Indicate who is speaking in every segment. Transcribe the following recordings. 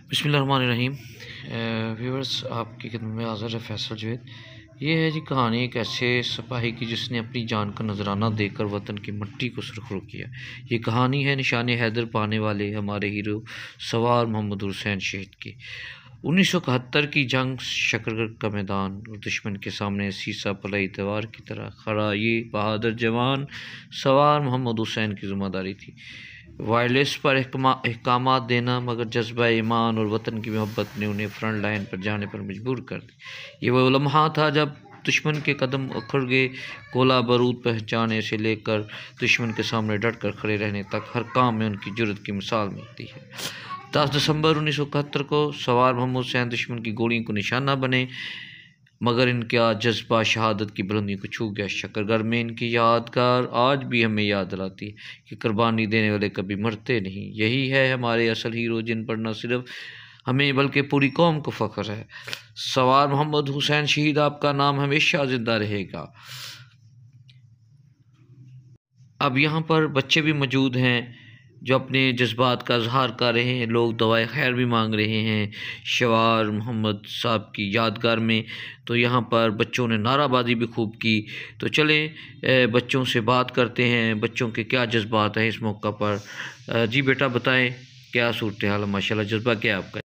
Speaker 1: बिस्मिल्लाहिर्रहमानिर्रहीम। व्यूअर्स, आपकी खिदमत में हाज़िर है फैसल जवेद। ये है जी कहानी एक ऐसे सिपाही की जिसने अपनी जान का नजराना देकर वतन की मिट्टी को सुरखरू किया। ये कहानी है निशान हैदर पाने वाले हमारे हीरो सवार मोहम्मद हुसैन शहीद की। 1971 की जंग, शकरगढ़ का मैदान और दुश्मन के सामने सीसा पलाई तलवार की तरह खड़ा ये बहादुर जवान सवार मोहम्मद हुसैन की ज़िम्मेदारी थी वायरलेस पर अहकामात देना, मगर जज्बा ईमान और वतन की मोहब्बत ने उन्हें फ्रंट लाइन पर जाने पर मजबूर कर दी। ये वो लम्हा था जब दुश्मन के कदम उखड़ गए। गोला बारूद पहचाने से लेकर दुश्मन के सामने डट कर खड़े रहने तक हर काम में उनकी जुर्रत की मिसाल मिलती है। 10 दिसंबर 1971 को सवार मोहम्मद हुसैन दुश्मन की गोलियों को निशाना बने, मगर इनका जज्बा शहादत की बुलंदी को छू गया। शकरगढ़ में इनकी यादगार आज भी हमें याद दिलाती है कि कुर्बानी देने वाले कभी मरते नहीं। यही है हमारे असल हीरो, जिन पर न सिर्फ हमें बल्कि पूरी कौम को फ़ख्र है। सवार मोहम्मद हुसैन शहीद, आपका नाम हमेशा ज़िंदा रहेगा। अब यहाँ पर बच्चे भी मौजूद हैं जो अपने जज्बात का इजहार कर रहे हैं। लोग दुआए खैर भी मांग रहे हैं सवार मोहम्मद साहब की यादगार में। तो यहाँ पर बच्चों ने नाराबाजी भी खूब की। तो चलें बच्चों से बात करते हैं, बच्चों के क्या जज्बात हैं इस मौका पर। जी बेटा बताएं, क्या सूरत हाल है? माशाल्लाह, जज्बा क्या है आपका?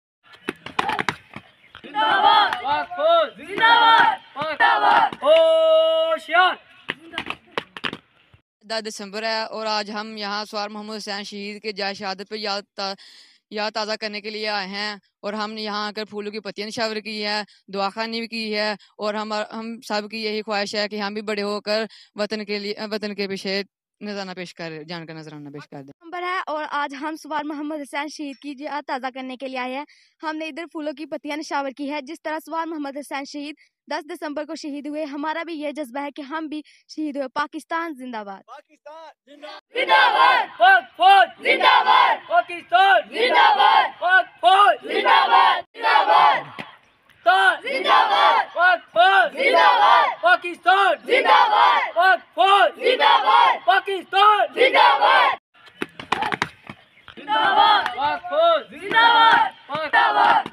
Speaker 2: 10 दिसंबर है और आज हम यहाँ सवार मोहम्मद हुसैन शहीद के जाए शहादत पर याद ताज़ा करने के लिए आए हैं। और हमने यहाँ आकर फूलों की पत्तियां निशावर की है, दुआखानी भी की है, और हम सब की यही ख्वाहिश है कि हम भी बड़े होकर वतन के पीछे नजराना पेश कर जान का नजराना पेश कर दें।
Speaker 3: नंबर है और आज हम सवार मोहम्मद हुसैन शहीद की याद ताज़ा करने के लिए आए हैं। हमने इधर फूलों की पत्तियां निशावर की है। जिस तरह सवार मोहम्मद हुसैन शहीद 10 दिसंबर को शहीद हुए, हमारा भी ये जज्बा है कि हम भी शहीद हुए। पाकिस्तान जिंदाबाद,
Speaker 4: पाकिस्तान जिंदाबाद, पाक फौज जिंदाबाद, पाकिस्तान जिंदाबाद, पाक फौज जिंदाबाद, जिंदाबाद, पाक फौज जिंदाबाद, पाकिस्तान जिंदाबाद, पाक फौज जिंदाबाद, पाकिस्तान जिंदाबाद, पाक फौज जिंदाबाद, जिंदाबाद।